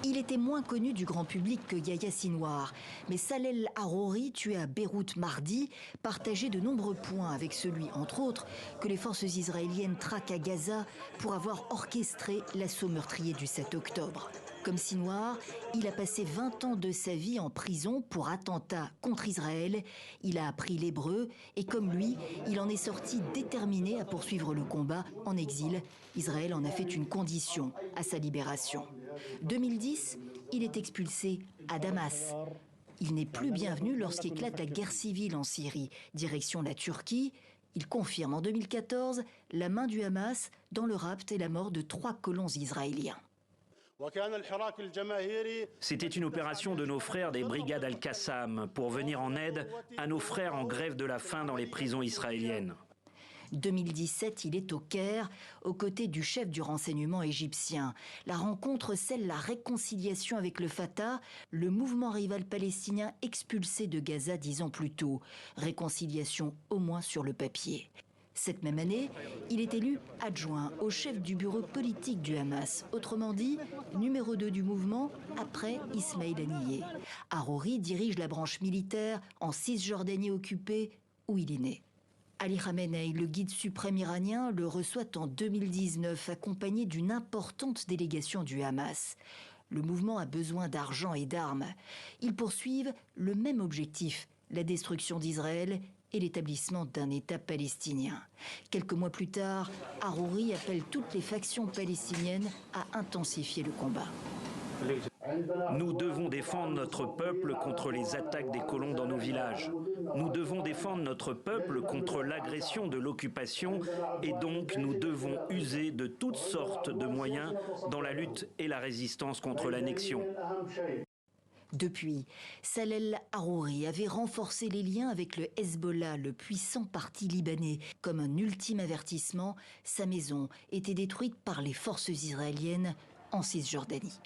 Il était moins connu du grand public que Yahya Sinwar, mais Saleh al-Harouri, tué à Beyrouth mardi, partageait de nombreux points avec celui, entre autres, que les forces israéliennes traquent à Gaza pour avoir orchestré l'assaut meurtrier du 7 octobre. Comme Sinwar, il a passé 20 ans de sa vie en prison pour attentat contre Israël. Il a appris l'hébreu et comme lui, il en est sorti déterminé à poursuivre le combat en exil. Israël en a fait une condition à sa libération. 2010, il est expulsé à Damas. Il n'est plus bienvenu lorsqu'éclate la guerre civile en Syrie, direction la Turquie. Il confirme en 2014 la main du Hamas dans le rapt et la mort de 3 colons israéliens. C'était une opération de nos frères des brigades Al-Qassam pour venir en aide à nos frères en grève de la faim dans les prisons israéliennes. 2017, il est au Caire, aux côtés du chef du renseignement égyptien. La rencontre scelle la réconciliation avec le Fatah, le mouvement rival palestinien expulsé de Gaza 10 ans plus tôt. Réconciliation au moins sur le papier. Cette même année, il est élu adjoint au chef du bureau politique du Hamas, autrement dit, numéro 2 du mouvement après Ismail Haniyeh. Harouri dirige la branche militaire en Cisjordanie occupée, où il est né. Ali Khamenei, le guide suprême iranien, le reçoit en 2019, accompagné d'une importante délégation du Hamas. Le mouvement a besoin d'argent et d'armes. Ils poursuivent le même objectif, la destruction d'Israël et l'établissement d'un État palestinien. Quelques mois plus tard, Harouri appelle toutes les factions palestiniennes à intensifier le combat. Nous devons défendre notre peuple contre les attaques des colons dans nos villages. Nous devons défendre notre peuple contre l'agression de l'occupation et donc nous devons user de toutes sortes de moyens dans la lutte et la résistance contre l'annexion. Depuis, Saleh al-Harouri avait renforcé les liens avec le Hezbollah, le puissant parti libanais. Comme un ultime avertissement, sa maison était détruite par les forces israéliennes en Cisjordanie.